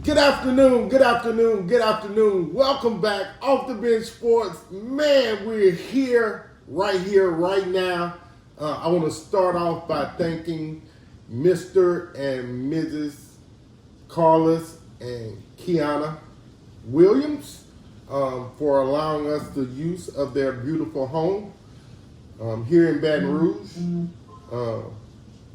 Good afternoon, good afternoon, good afternoon. Welcome back Off the Bench Sports. Man, we're here, right now. I want to start off by thanking Mr. and Mrs. Carlos and Kiana Williams for allowing us the use of their beautiful home here in Baton Rouge.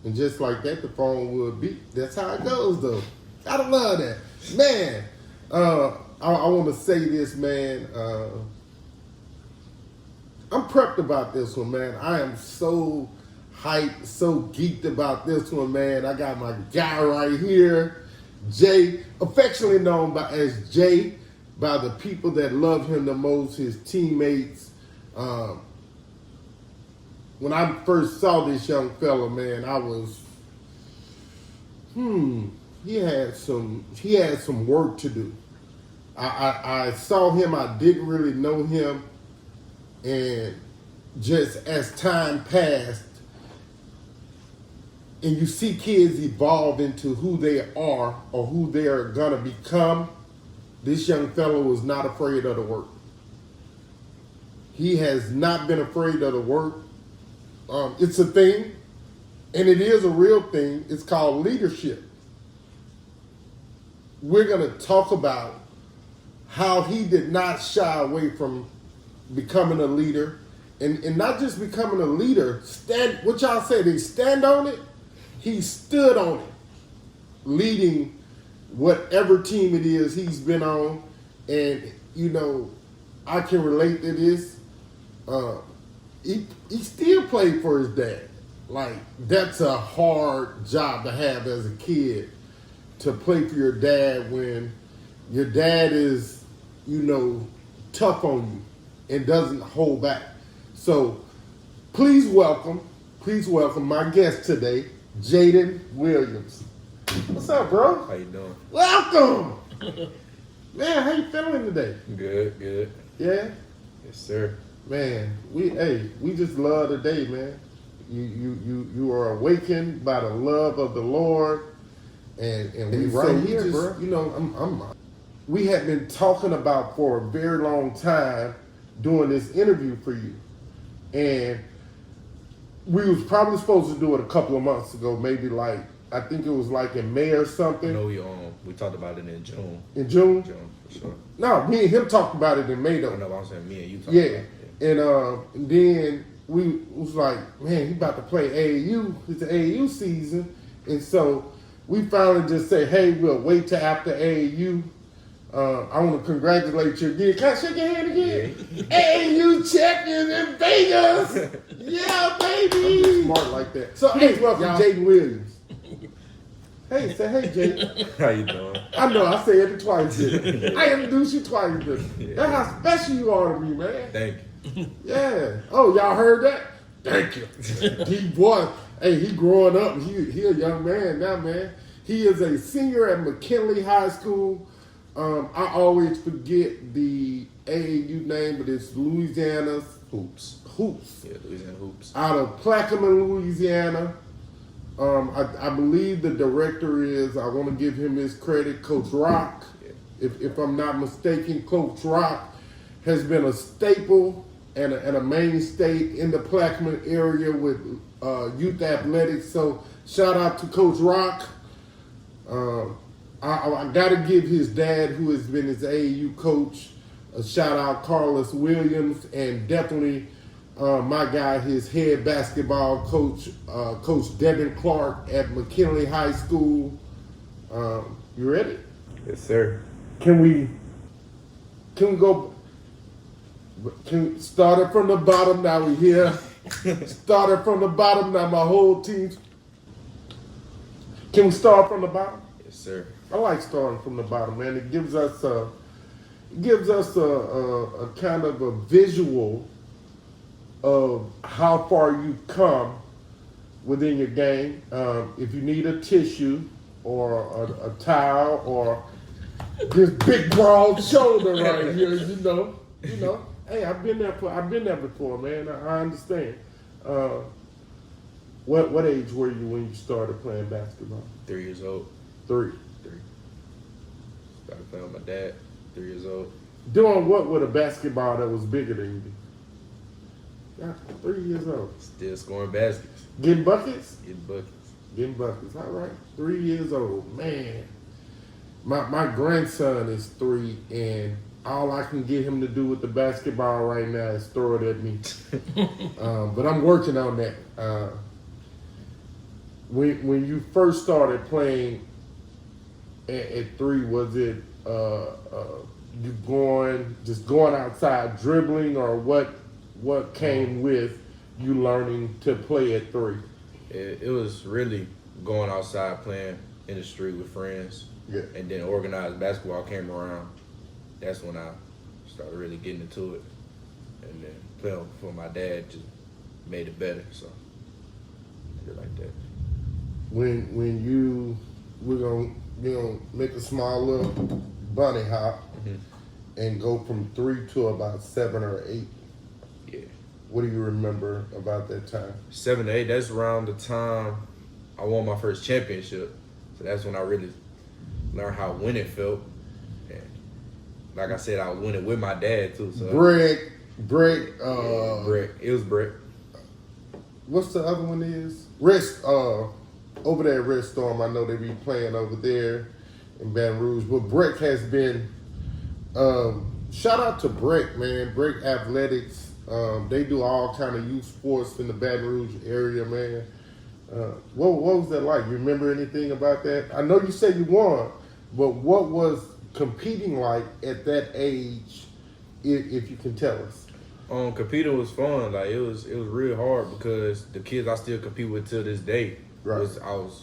And just like that, the phone will beep. That's how it goes, though. Gotta love that. Man, I want to say this, man. I'm prepped about this one, man. I am so hyped, so geeked about this one, man. I got my guy right here, Jay, affectionately known as Jay by the people that love him the most, his teammates. When I first saw this young fella, man, I was, he had some work to do. I saw him, I didn't really know him, and just as time passed, and you see kids evolve into who they are or who they are gonna become, this young fellow was not afraid of the work. He has not been afraid of the work. It's a thing, and it is a real thing. It's called leadership. We're going to talk about how he did not shy away from becoming a leader, and not just becoming a leader, what y'all say, they stand on it? He stood on it, leading whatever team it is he's been on, and, I can relate to this. He still played for his dad. Like, that's a hard job to have as a kid, to play for your dad when your dad is, tough on you and doesn't hold back. So please welcome my guest today, Jaydin Williams. What's up, bro? How you doing? Welcome. Man, how you feeling today? Good. Yeah? Yes, sir. Man, we just love today, man. You are awakened by the love of the Lord, and we right here, bro. We had been talking about for a very long time doing this interview for you, and we was probably supposed to do it a couple of months ago, maybe I think it was in May or something. No, we talked about it in June. In June? June, for sure. No, me and him talked about it in May though. I know, I'm saying me and you talked about it. And then we was like, man, he about to play AAU. It's the AAU season. And so we finally just say, hey, we'll wait till after AAU. I want to congratulate you again. Can I shake your hand again? Yeah. AAU champions in Vegas. Yeah, baby. I'm smart like that. So, hey, welcome Jaydin Williams. Hey, say hey, Jaydin. How you doing? I know, I said it twice. I introduced you twice. Yeah. That's how special you are to me, man. Thank you. Yeah. Oh, y'all heard that? Thank you. He boy, hey, he growing up. He a young man now, man. He is a senior at McKinley High School. I always forget the AAU name, but it's Louisiana's Hoops. Yeah, Louisiana Hoops. Out of Plaquemine, Louisiana. I believe the director is, I want to give him his credit, Coach Rock. Yeah. If I'm not mistaken, Coach Rock has been a staple and a mainstay in the Plaquemine area with youth athletics. So shout out to Coach Rock. I got to give his dad, who has been his AAU coach, a shout out, Carlos Williams, and definitely my guy, his head basketball coach, Coach Devin Clark at McKinley High School. You ready? Yes, sir. Can we start it from the bottom? Now we here. Start it from the bottom. Now my whole team. Can we start from the bottom? Yes, sir. I like starting from the bottom, man. It gives us a kind of a visual of how far you've come within your game. If you need a tissue or a towel or this big broad shoulder right here, you know. Hey, I've been there before, man. I understand. What age were you when you started playing basketball? 3 years old. 3. Started playing with my dad, 3 years old. Doing what with a basketball that was bigger than you? Yeah, 3 years old. Still scoring baskets, Getting buckets? getting buckets. Getting buckets. All right. 3 years old. Man. My grandson is 3, and all I can get him to do with the basketball right now is throw it at me. But I'm working on that. When you first started playing at 3, was it you going outside dribbling, or what came with you learning to play at 3? It was really going outside playing in the street with friends. Yeah. And then organized basketball came around. That's when I started really getting into it. And then playing for my dad just made it better. So I did it like that. When we're gonna make a small little bunny hop and go from 3 to about 7 or 8. Yeah. What do you remember about that time? 7 to 8, that's around the time I won my first championship. So that's when I really learned how winning felt. And like I said, I was winning with my dad too. So Brick. Brick. It was Brick. What's the other one is? Rest. Over there at Red Storm, I know they be playing over there in Baton Rouge. But Brick has been. Shout out to Brick, man. Brick Athletics. They do all kind of youth sports in the Baton Rouge area, man. What was that like? You remember anything about that? I know you said you won, but what was competing like at that age, if you can tell us? Competing was fun. Like it was real hard because the kids I still compete with till this day Right. was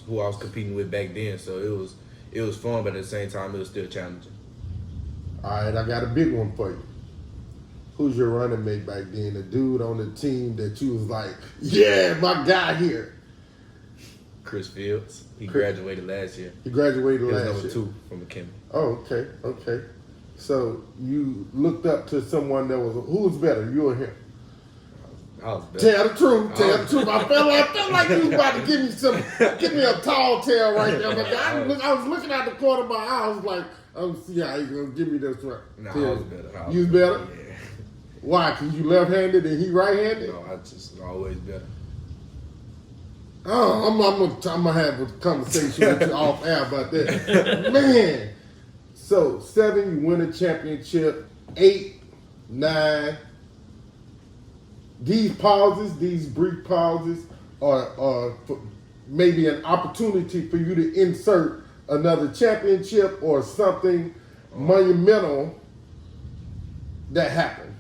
who I was competing with back then. So it was fun, but at the same time it was still challenging. All right, I got a big one for you. Who's your running mate back then? The dude on the team that you was like, yeah, my guy here. Chris Fields. He graduated last year. He graduated He was last number year. 2 from McKinley. Oh, okay. So you looked up to someone that was, who was better, you or him? I was better. Tell the truth. I felt like you was about to give me a tall tale right there. But I was looking out the corner of my eye. I was like, see how he's gonna give me this right. Nah, I was better. You was better? Yeah. Why? Cause you left-handed and he right-handed? No, I just always better. Oh, I'm gonna have a conversation with you off air about that. Man. So 7, you win a championship. 8, 9. These pauses, these brief pauses, are maybe an opportunity for you to insert another championship or something monumental that happened.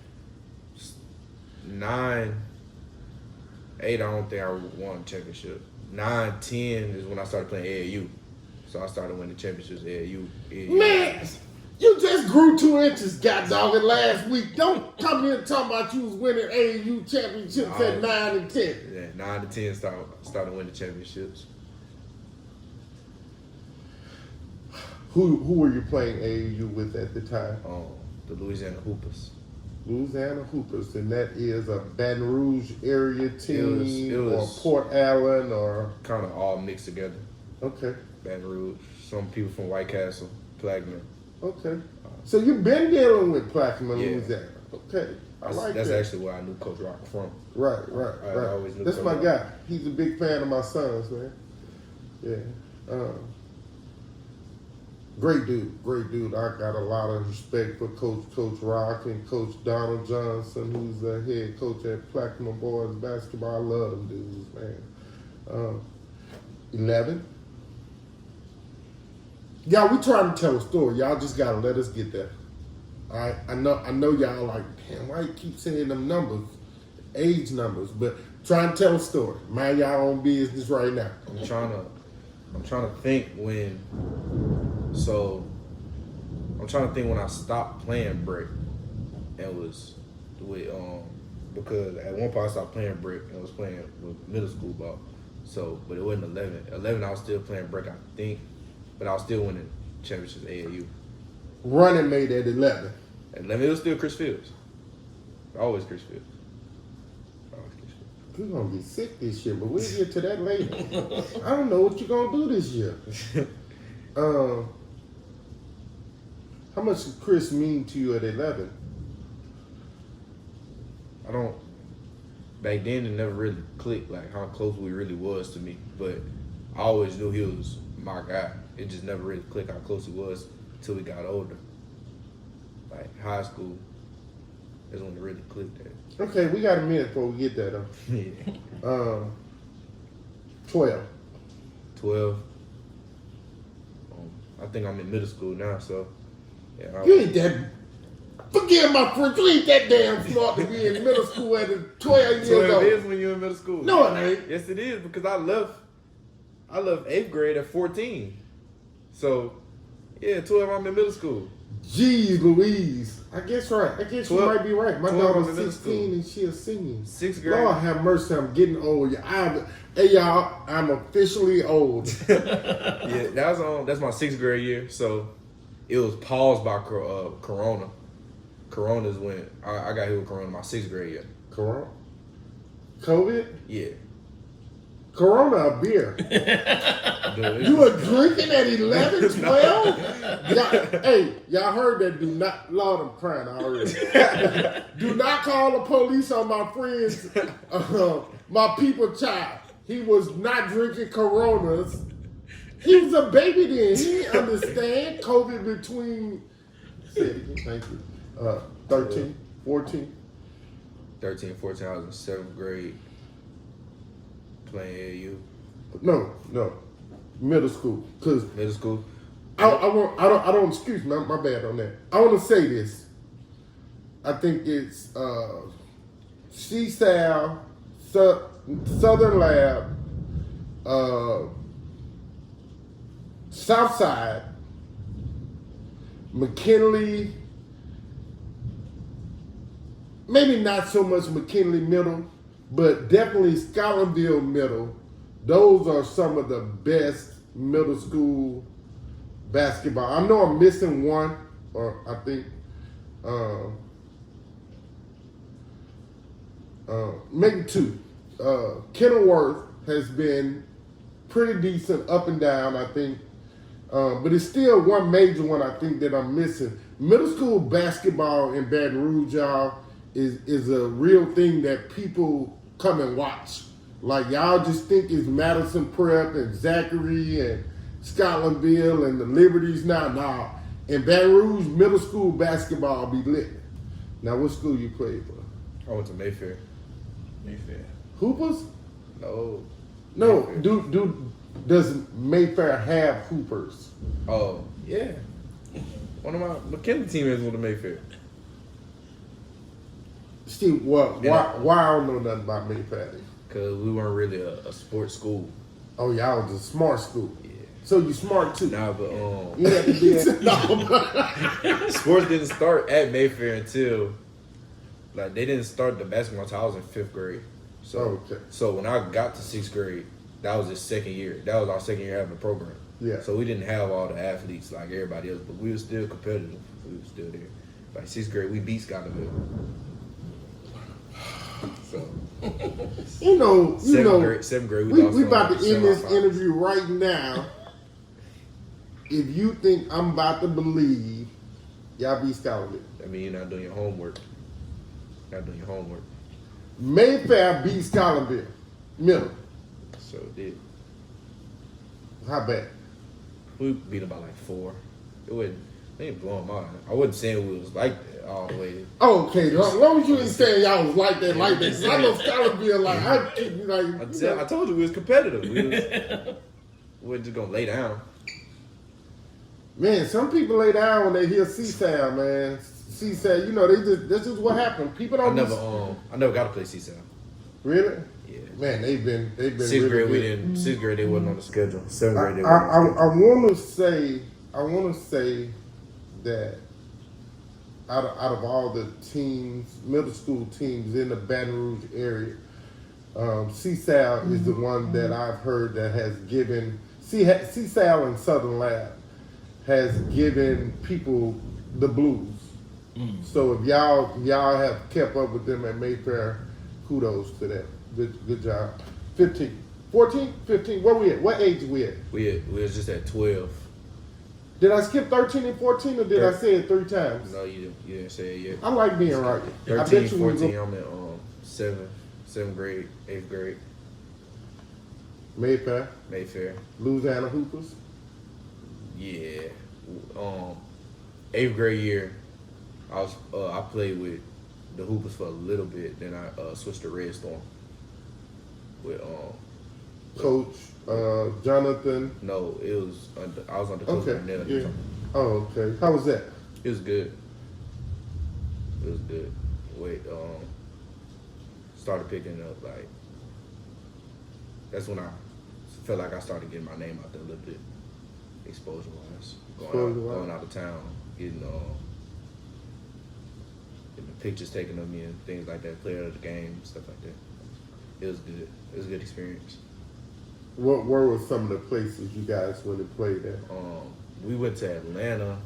9, 8, I don't think I won a championship. 9, 10 is when I started playing AAU. So I started winning championships at AAU. Man, you just grew 2 inches, god dog it, last week. Don't come here talking about you was winning AAU championships at 9 and 10. Yeah, 9 to 10 started winning championships. Who were you playing AAU with at the time? The Louisiana Hoopers. Louisiana Hoopers, and that is a Baton Rouge area team It was or Port Allen or... kind of all mixed together. Okay. Baton Rouge, some people from White Castle, Plaquemine. Okay. So you've been dealing with Plaquemine, Yeah. Louisiana. Okay. I like That's that. actually where I knew Coach Rock from. Right. I always knew That's Coach my Rock. guy. He's a big fan of my sons, man. Yeah. Great dude. I got a lot of respect for Coach Rock and Coach Donald Johnson, who's the head coach at Plaquemine Boys Basketball. I love them dudes, man. 11. Y'all, we trying to tell a story. Y'all just gotta let us get there. All right, I know y'all like, damn, why you keep saying them numbers, age numbers? But try and tell a story. Mind y'all own business right now. I'm trying to think when. So I'm trying to think when I stopped playing brick and was with because at one point I stopped playing brick and was playing with middle school ball. So, but it wasn't 11. 11 I was still playing brick, I think, but I was still winning championships AAU. Running mate at 11. At 11 it was still Chris Fields. Always Chris Fields. You're gonna be sick this year, but we'll get to that later. I don't know what you're gonna do this year. How much did Chris mean to you at 11? I don't. Back then, it never really clicked like how close we really was to me. But I always knew he was my guy. It just never really clicked how close he was until we got older. Like high school is when it really clicked. At. Okay, we got a minute before we get there though. Yeah. 12. 12. I think I'm in middle school now, so yeah. You ain't that. Forgive my French. You ain't that damn smart to be in middle school at 12 years 12 old. is when you're in middle school. No, it ain't. Yes, it is because I left 8th grade at 14. So yeah, 12 I'm in middle school. Jeez Louise. I guess right. I guess 12 you might be right. My 12 daughter's I'm in middle 16 and she a senior. 6th grade. Lord have mercy, I'm getting old. Hey y'all, I'm officially old. Yeah, that's my 6th grade year. So it was paused by Corona. Corona's when I got hit with Corona my 6th grade year. Corona? COVID? Yeah. Corona a beer. Dude, You were drinking at 11, 12? Y'all heard that. Do not, Lord, I'm crying already. Do not call the police on my friend's, my people child. He was not drinking Coronas. He was a baby then. He didn't understand COVID between, say it again, thank you, 13, 14. 13, 14, I was in 7th grade playing AAU. No, middle school. Cause Middle school. I don't excuse me, my bad on that. I want to say this. I think it's CSAL, Southern Lab, Southside, McKinley, maybe not so much McKinley Middle, but definitely Scotlandville Middle. Those are some of the best middle school basketball. I know I'm missing one, or I think maybe two. Kenilworth has been pretty decent up and down, I think. But it's still one major one I think that I'm missing. Middle school basketball in Baton Rouge, y'all, is a real thing that people come and watch. Like y'all just think it's Madison Prep and Zachary and Scotlandville and the Liberties. Nah. In Baton Rouge, middle school basketball be lit. Now, what school you played for? I went to Mayfair. Hoopers? No. No. Does Mayfair have hoopers? Oh, yeah. One of my McKinley teammates went to Mayfair. Steve, why I don't know nothing about Mayfair? Because we weren't really a sports school. Oh, y'all was a smart school. Yeah. So you smart too. Nah, but You have to be no. sports didn't start at Mayfair until they didn't start the basketball until I was in 5th grade. So Okay. So when I got to 6th grade, that was his 2nd year. That was our 2nd year having the program. Yeah. So we didn't have all the athletes like everybody else, but we were still competitive. We were still there. Like 6th grade, we beat Scotlandville. So You know, 7th grade, we about to end this semifinals. interview right now. If you think I'm about to believe, y'all beat Scotlandville. I mean, you're not doing your homework. Mayfair beat Scotlandville. Middle. So it did. How bad? We beat them by 4. We didn't blow them out. I wasn't saying we was like that all the way. Okay, as long as you ain't saying y'all was like that. 'Cause I know Scotlandville I told you we was competitive. We weren't just gonna lay down. Man, some people lay down when they hear CSAL, man. CSAL, this is what happened. People I don't never got to play CSAL. Really? Yeah. Man, they've been 6th really grade we good. didn't. 6th grade they wasn't on the schedule. 7th grade they wasn't on the schedule. I want to say that out of all the teams, middle school teams in the Baton Rouge area, CSAL is the one that I've heard that has given CSAL and Southern Lab has given people the blues. So if y'all have kept up with them at Mayfair, kudos to that. Good job. 15, 14, 15. Where we at? What age we at? We was just at 12. Did I skip 13 and 14 or did I say it 3 times? No, you didn't say it yet. I like being right. 13, 14, I'm in 7th grade, 8th grade. Mayfair. Louisiana Hoopers. Yeah. 8th grade year, I played with the Hoopers for a little bit. Then I switched to Red Storm with Coach Jonathan. No, it was I was under Coach Burnett. Yeah. Oh, okay. How was that? It was good. Wait, started picking up like. That's when I felt like I started getting my name out there a little bit, exposure wise, going out of town, getting the pictures taken of me and things like that, player of the game, stuff like that. It was good. It was a good experience. Where were some of the places you guys went and played at? We went to Atlanta.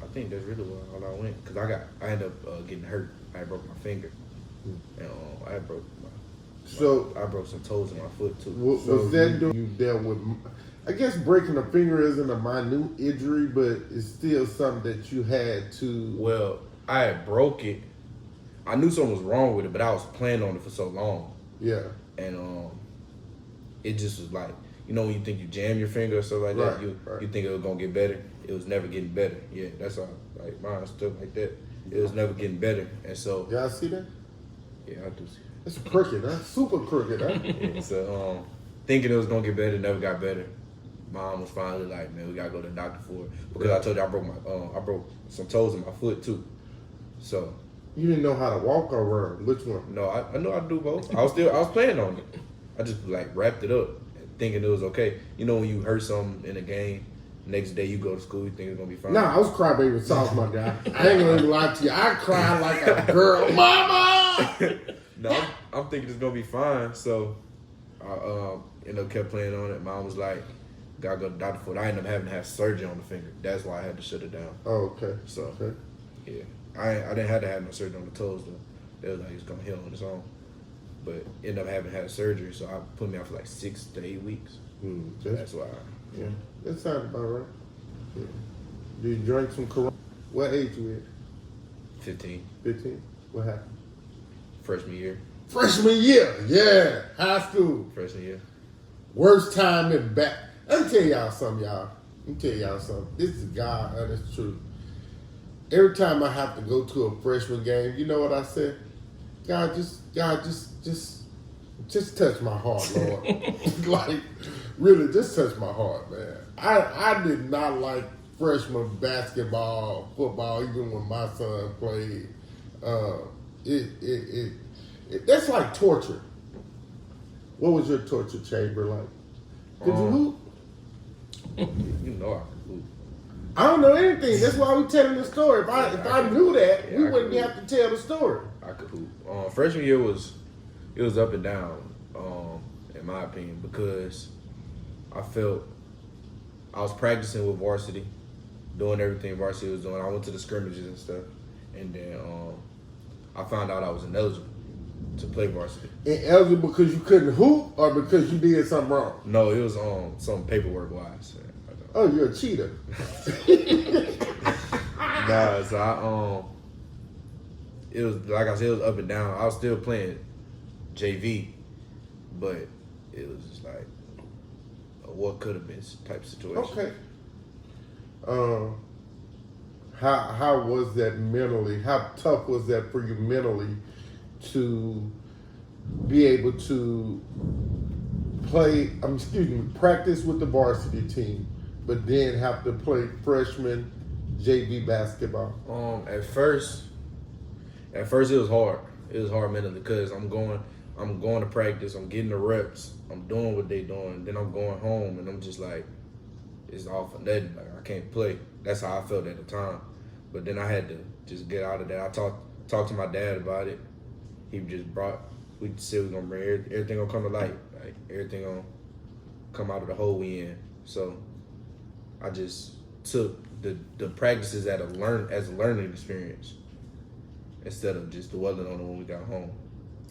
I think that's really where all I went because I ended up getting hurt. I broke my finger, and I broke some toes in my foot too. Was that doing you dealt with? I guess breaking a finger isn't a minute injury, but it's still something that you had to. Well, I had broke it. I knew something was wrong with it, but I was planning on it for so long. Yeah. And it just was like, when you think you jam your finger or stuff like that, you think it was gonna get better. It was never getting better. Yeah, that's all. Like mine stuff like that. It was never getting better, and so. Y'all see that? Yeah, I do see. It's crooked, huh? Super crooked, huh? Yeah, so thinking it was gonna get better, never got better. Mom was finally like, man, we gotta go to the doctor for it because I told you I broke some toes in my foot too. So. You didn't know how to walk or run. Which one? No, I know how to do both. I was planning on it. I just wrapped it up, thinking it was okay. When you hurt something in a game, next day you go to school, you think it's gonna be fine. Nah, I was crybaby soft, my guy. I ain't gonna even lie to you. I cried like a girl, mama. No, I'm thinking it's gonna be fine. So I kept playing on it. Mom was like, gotta go to the doctor for it. I ended up having to have surgery on the finger. That's why I had to shut it down. Oh, okay. So okay. Yeah. I didn't have to have no surgery on the toes though. They was like it's gonna heal on its own. But ended up having had a surgery, so I put me out for like 6 to 8 weeks. That's why. Yeah. That sounds about right. Yeah. Did you drink some Corona? What age you at? 15. 15? What happened? Freshman year. Freshman year, yeah. High school. Freshman year. Worst time in back. Let me tell y'all something, y'all. This is God, honest truth. Every time I have to go to a freshman game, you know what I said? God, just touch my heart, Lord. Like, really, just touch my heart, man. I did not like freshman basketball, football, even when my son played. That's like torture. What was your torture chamber like? Did you hoop? You know I could hoop. I don't know anything. That's why we're telling the story. If I knew that, we wouldn't have to tell the story. I could hoop. Freshman year was up and down, in my opinion, because I felt I was practicing with varsity, doing everything varsity was doing. I went to the scrimmages and stuff, and then I found out I was ineligible to play varsity. Ineligible because you couldn't hoop, or because you did something wrong? No, it was some paperwork wise. Oh, you're a cheater. Nah, so it was like I said, it was up and down. I was still playing JV, but it was just like a what could have been type situation. Okay. How was that mentally? How tough was that for you mentally to be able to practice with the varsity team, but then have to play freshman JV basketball? At first it was hard. It was hard mentally because I'm going to practice, I'm getting the reps, I'm doing what they doing, then I'm going home and I'm just like, it's all for nothing. Like I can't play. That's how I felt at the time. But then I had to just get out of that. I talked to my dad about it. He just we said we're gonna bring everything gonna come to light. Like everything gonna come out of the hole we in. So I just took the practices as a learning experience instead of just dwelling on it when we got home.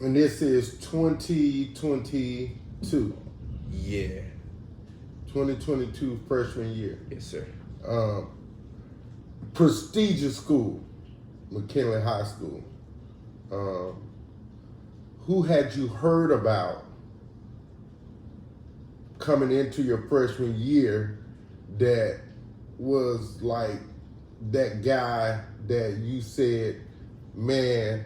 And this is 2022. Yeah. 2022 freshman year. Yes, sir. Prestigious school, McKinley High School. Who had you heard about coming into your freshman year that was like that guy that you said, man,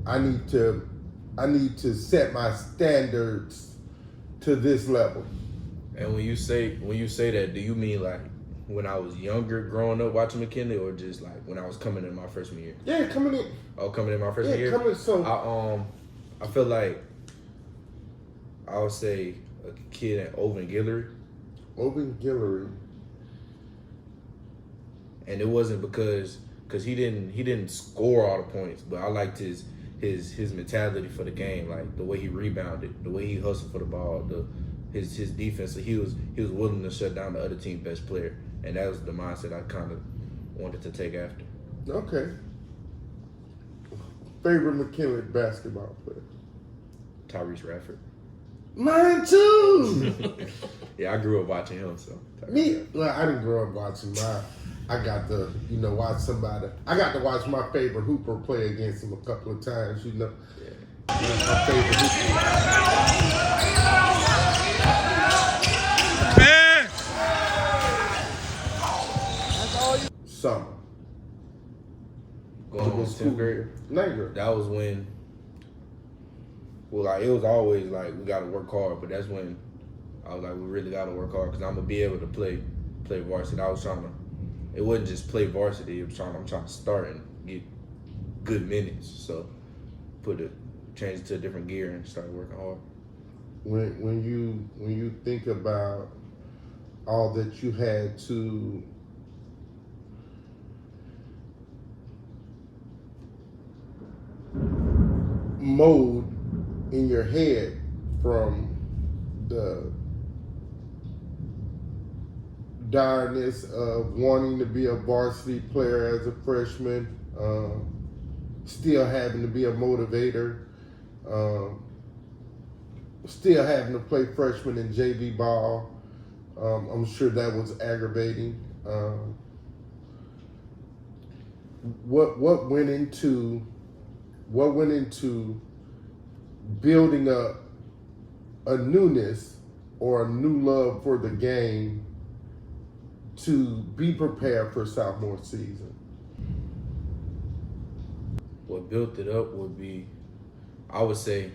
I need to set my standards to this level? And when you say that, do you mean like when I was younger, growing up watching McKinley, or just like when I was coming in my freshman year? Yeah, coming in. Oh, coming in my freshman year. Coming. So I feel like I would say a kid at Owen Guillory. Owen Guillory. And it wasn't because he didn't score all the points, but I liked his mentality for the game, like the way he rebounded, the way he hustled for the ball, his defense. He was willing to shut down the other team's best player, and that was the mindset I kind of wanted to take after. Okay. Favorite McKinley basketball player? Tyrese Radford. Mine too. Yeah, I grew up watching him. So I didn't grow up watching mine. I got to, watch somebody. I got to watch my favorite hooper play against him a couple of times. Yeah. My favorite hooper. Summer. Going on 10th grade. 9th grade. That was when. Well, like it was always like we got to work hard, but that's when I was like, we really got to work hard because I'm gonna be able to play varsity. I was trying to. It wasn't just play varsity. I'm trying to start and get good minutes. So change it to a different gear and start working hard. When you think about all that you had to mold in your head from the direness of wanting to be a varsity player as a freshman, still having to be a motivator, still having to play freshman in JV ball. I'm sure that was aggravating. What went into building up a newness or a new love for the game to be prepared for sophomore season? What built it up would be, I would say,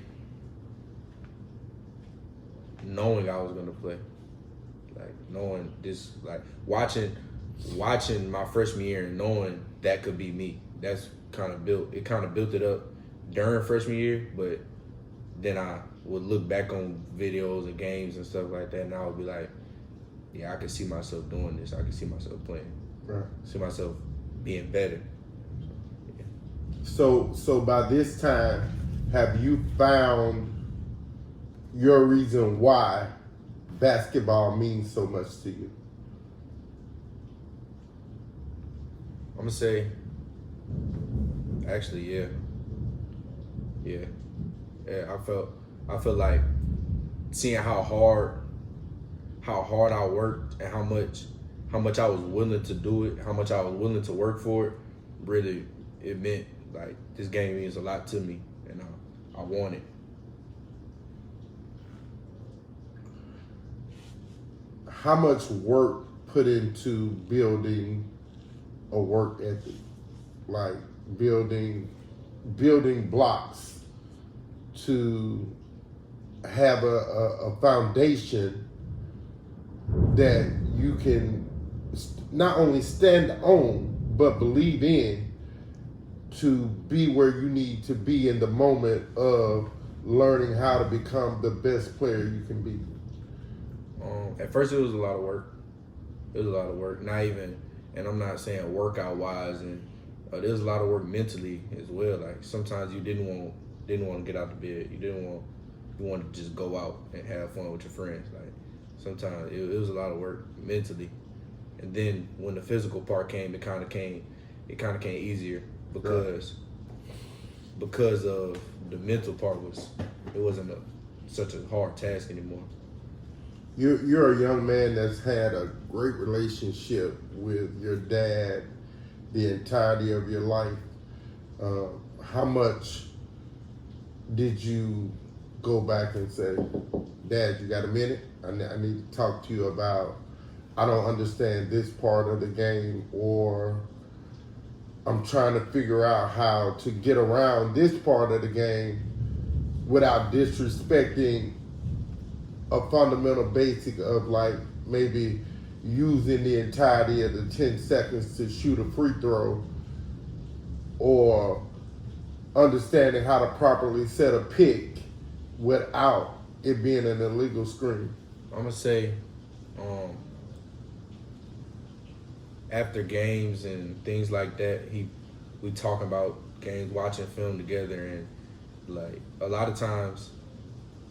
knowing I was gonna play. Like knowing this, like watching my freshman year and knowing that could be me. That's kind of built it up during freshman year, but then I would look back on videos of games and stuff like that, and I would be like, yeah, I can see myself doing this. I can see myself playing. Right. See myself being better. Yeah. So by this time, have you found your reason why basketball means so much to you? I'm gonna say, actually, yeah. I felt like seeing how hard I worked and how much I was willing to do it, how much I was willing to work for it. Really, it meant like this game means a lot to me, and I want it. How much work put into building a work ethic, like building blocks to have a foundation that you can not only stand on but believe in to be where you need to be in the moment of learning how to become the best player you can be? At first, it was a lot of work. Not even, and I'm not saying workout wise, and there's a lot of work mentally as well. Like sometimes you didn't want to get out of bed. You wanted to just go out and have fun with your friends. Like sometimes it was a lot of work mentally, and then when the physical part came, it kind of came easier because of the mental part it wasn't such a hard task anymore. You're a young man that's had a great relationship with your dad the entirety of your life. How much did you go back and say, Dad, you got a minute? I need to talk to you about, I don't understand this part of the game, or I'm trying to figure out how to get around this part of the game without disrespecting a fundamental basic of like maybe using the entirety of the 10 seconds to shoot a free throw, or understanding how to properly set a pick without it being an illegal screen? I'm gonna say, after games and things like that, we talk about games, watching film together, and like a lot of times,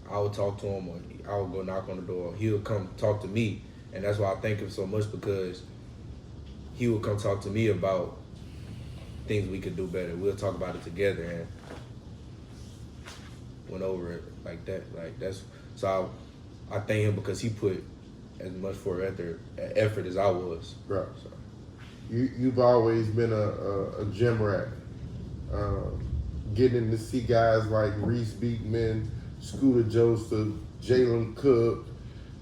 I would talk to him, or I would go knock on the door. He would come talk to me, and that's why I thank him so much, because he would come talk to me about things we could do better. We'll talk about it together, and went over it like that. Like that's so I thank him because he put as much for effort as I was. Right. So. You've always been a gym rat. Getting to see guys like Reese Beekman, Scooter Joseph, Jalen Cook,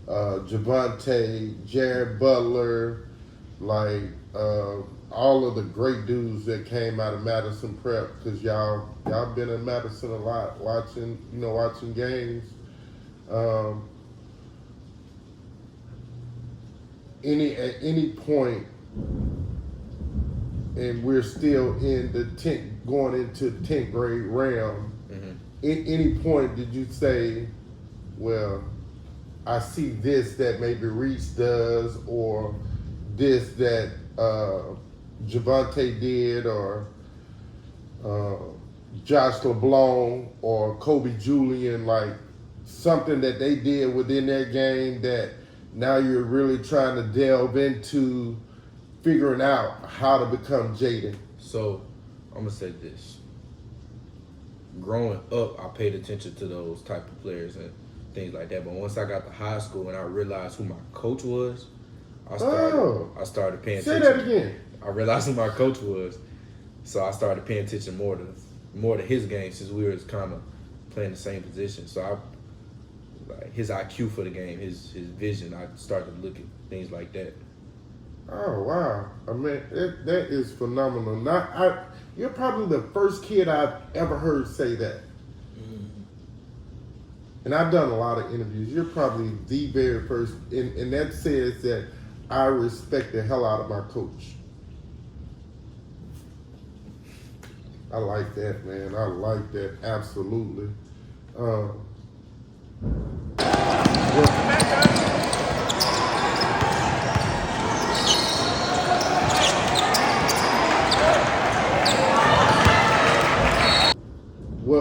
Javante, Jared Butler, like all of the great dudes that came out of Madison Prep, because y'all been in Madison a lot, watching games. At any point, and we're still in the going into 10th grade realm. Mm-hmm. At any point did you say, well, I see this that maybe Reese does, or this that Javante did, or Josh LeBlanc or Kobe Julian, like something that they did within their game that now you're really trying to delve into figuring out how to become Jaydin? So I'm gonna say this. Growing up, I paid attention to those type of players and things like that. But once I got to high school and I realized who my coach was, I started paying attention. Say that again. I realized who my coach was, so I started paying attention more to his game, since we were kind of playing the same position. So his IQ for the game, his vision, I started to look at things like that. Oh wow! I mean, that is phenomenal. You're probably the first kid I've ever heard say that. Mm-hmm. And I've done a lot of interviews. You're probably the very first, and that says that I respect the hell out of my coach. I like that, man. I like that, absolutely.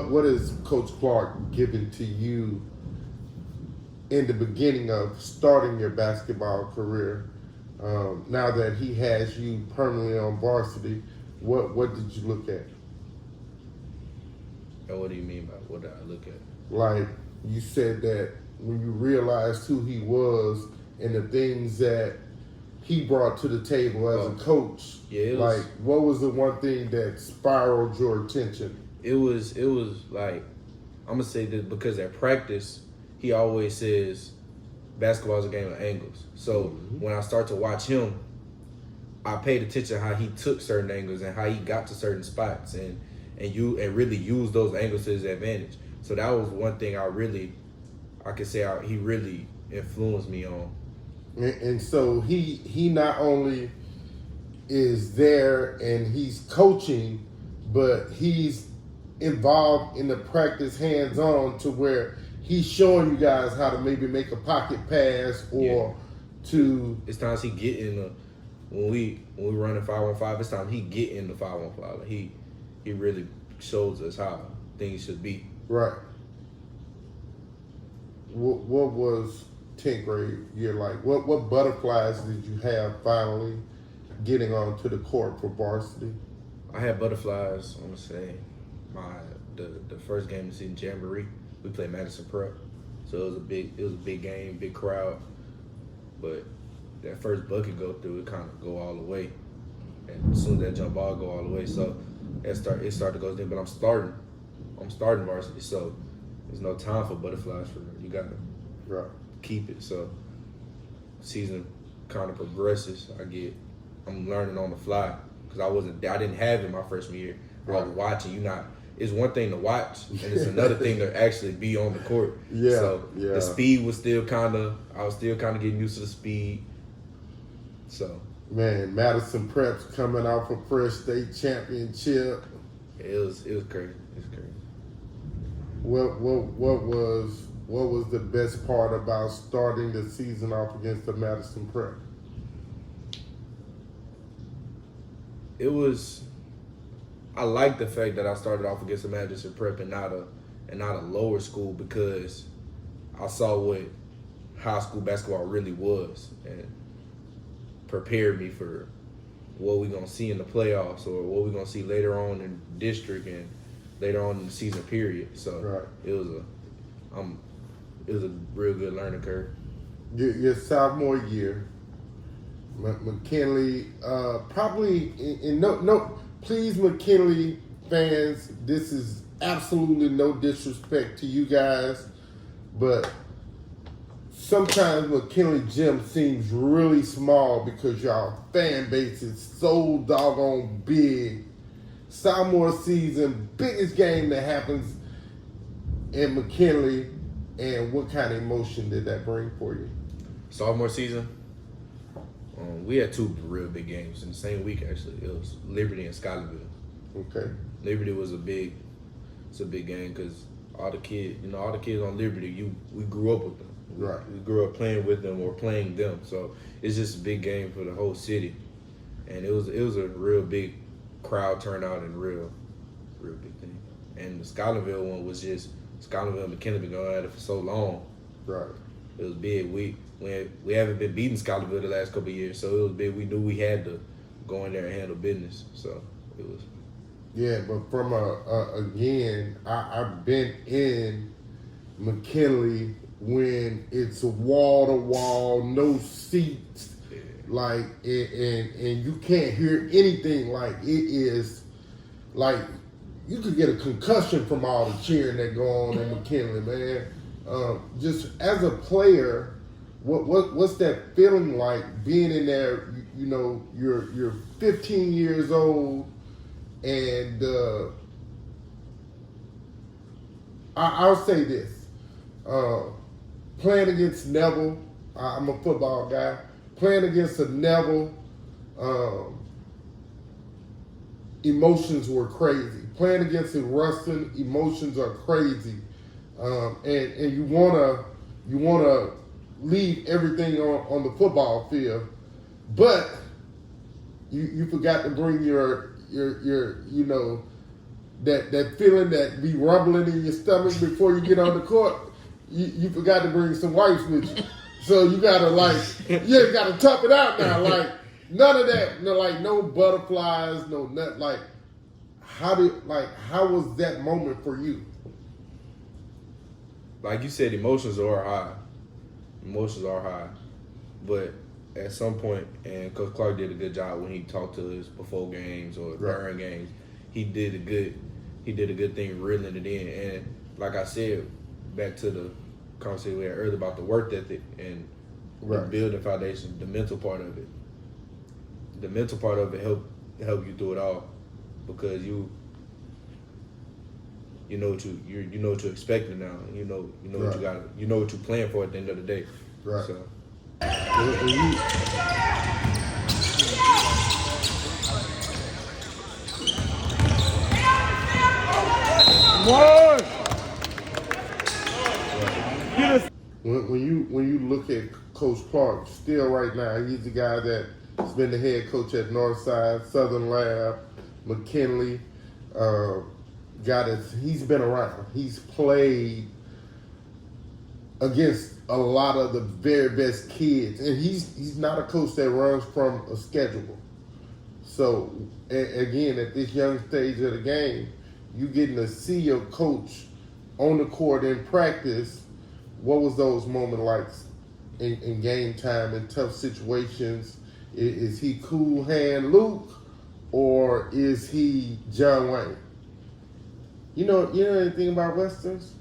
What is Coach Clark given to you in the beginning of starting your basketball career? Now that he has you permanently on varsity, what did you look at? And what do you mean by what did I look at? Like you said that when you realized who he was and the things that he brought to the table as a coach, like what was the one thing that spiraled your attention? It was like, I'm gonna say this because at practice he always says basketball is a game of angles. So when I start to watch him, I paid attention how he took certain angles and how he got to certain spots and really used those angles to his advantage. So that was one thing I could say he really influenced me on. And so he not only is there and he's coaching, but he's involved in the practice hands-on to where he's showing you guys how to maybe make a pocket pass or to... It's times he get in the... When we run a 5-on-5, it's time he get in the 5-on-5. Like he really shows us how things should be. Right. What was 10th grade year like? What butterflies did you have finally getting onto the court for varsity? I had butterflies, I'm gonna say, the first game of the season, Jamboree. We played Madison Prep. So it was a big game, big crowd. but that first bucket go through, it kind of go all the way. And as soon as that jump ball go all the way, so it start to go in. But I'm starting varsity, so there's no time for butterflies for real. You gotta keep it. So season kind of progresses. I'm learning on the fly because I didn't have it my freshman year. I was watching. It's one thing to watch, and it's another thing to actually be on the court. The speed was I was still kind of getting used to the speed. So. Man, Madison Prep's coming off a first state championship. It was crazy. It was crazy. What was the best part about starting the season off against the Madison Prep? I like the fact that I started off against the Madison Prep and not a lower school, because I saw what high school basketball really was and prepared me for what we're gonna see in the playoffs or what we're gonna see later on in district and later on in the season period. So it was a real good learning curve. Your sophomore year, McKinley, probably please, McKinley fans, this is absolutely no disrespect to you guys, but sometimes McKinley Gym seems really small because y'all fan base is so doggone big. Sophomore season, biggest game that happens in McKinley, and what kind of emotion did that bring for you? Sophomore season, we had two real big games in the same week. Actually, it was Liberty and Scotlandville. Okay. Liberty was a big game because all the kids on Liberty, we grew up with them. Right. We grew up playing with them or playing them. So it's just a big game for the whole city. And it was a real big crowd turnout and real big thing. And the Scotlandville one was just Scotlandville and McKinley been going at it for so long. Right. It was big. We haven't been beating Scotlandville the last couple of years, so it was big. We knew we had to go in there and handle business. So it was. Yeah, but from again, I've been in McKinley when it's wall to wall, no seats, like, and you can't hear anything. Like, it is like you could get a concussion from all the cheering that go on in McKinley, man. Just as a player, what's that feeling like being in there? You know, you're 15 years old, and I'll say this. Playing against Neville, I'm a football guy. Playing against a Neville, emotions were crazy. Playing against a Ruston, emotions are crazy, and you wanna leave everything on the football field, but you forgot to bring your that feeling that be rumbling in your stomach before you get on the court. You forgot to bring some wipes with you. So you gotta you gotta tough it out now. Like, none of that, no butterflies, no nut. Like, how was that moment for you? Like you said, emotions are high. But at some point, and Coach Clark did a good job when he talked to us before games or during games. He did a good thing reeling it in. And like I said, back to the conversation we had earlier about the work ethic and the building foundation, the mental part of it. The mental part of it help you through it all, because you know what you're expecting now. You know what you got. You know what you're playing for at the end of the day. Right. So. When you look at Coach Clark, still right now, he's the guy that's been the head coach at Northside, Southern Lab, McKinley. He's been around. He's played against a lot of the very best kids, and he's not a coach that runs from a schedule. So again, at this young stage of the game, you getting to see your coach on the court in practice. What was those moments like in game time in tough situations? Is he Cool Hand Luke, or is he John Wayne? You know anything about westerns?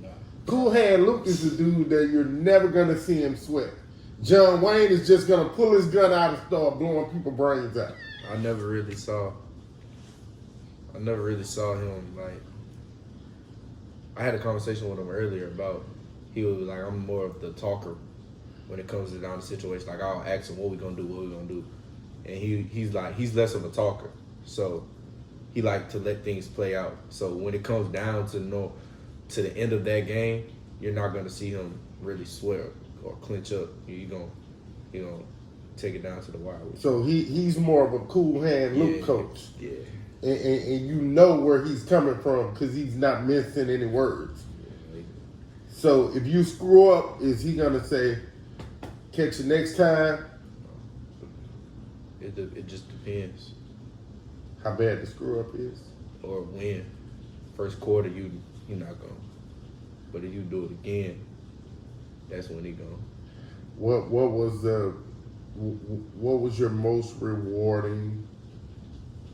Nah. Cool Hand Luke is the dude that you're never gonna see him sweat. John Wayne is just gonna pull his gun out and start blowing people's brains out. I never really saw him like. I had a conversation with him earlier about he was like, I'm more of the talker when it comes to down the situation. Like I'll ask him what we gonna do, and he's like he's less of a talker, so he like to let things play out. So when it comes down to the end of that game, you're not gonna see him really sweat or clinch up. You gonna take it down to the wire. So he's more of a Cool Hand Luke coach. Yeah. And you know where he's coming from because he's not mincing any words. Yeah. So if you screw up, is he gonna say, "Catch you next time"? It just depends. How bad the screw up is? Or when. First quarter, you're not going. But if you do it again, that's when he going. What was your most rewarding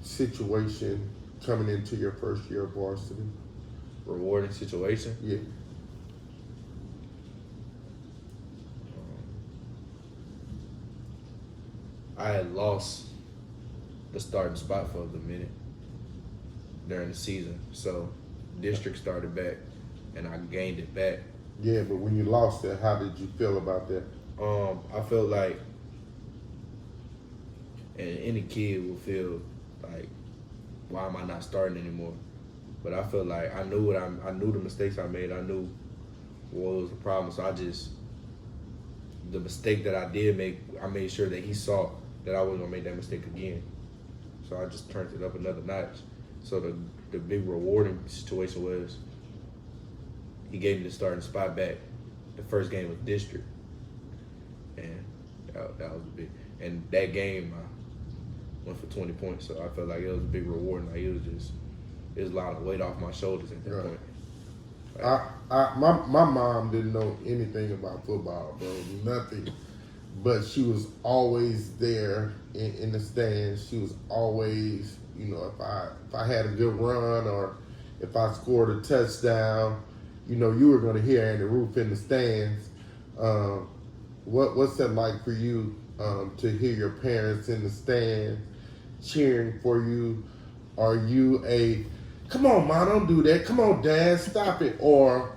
situation coming into your first year of varsity? Rewarding situation? Yeah. I had lost the starting spot for a minute during the season. So district started back and I gained it back. Yeah, but when you lost it, how did you feel about that? I felt like, and any kid will feel like, why am I not starting anymore? But I felt like I knew the mistakes I made. I knew what was the problem. So the mistake that I did make, I made sure that he saw that I wasn't gonna make that mistake again. So I just turned it up another notch. So the big rewarding situation was he gave me the starting spot back. The first game was district, and that was a big. And that game I went for 20 points. So I felt like it was a big reward. Like it was a lot of weight off my shoulders at that point. Like, my mom didn't know anything about football, bro. Nothing. But she was always there in the stands. She was always, if I had a good run or if I scored a touchdown, you were going to hear Andy Roof in the stands. What's that like for you to hear your parents in the stands cheering for you? Are you come on, Mom, don't do that. Come on, Dad, stop it. Or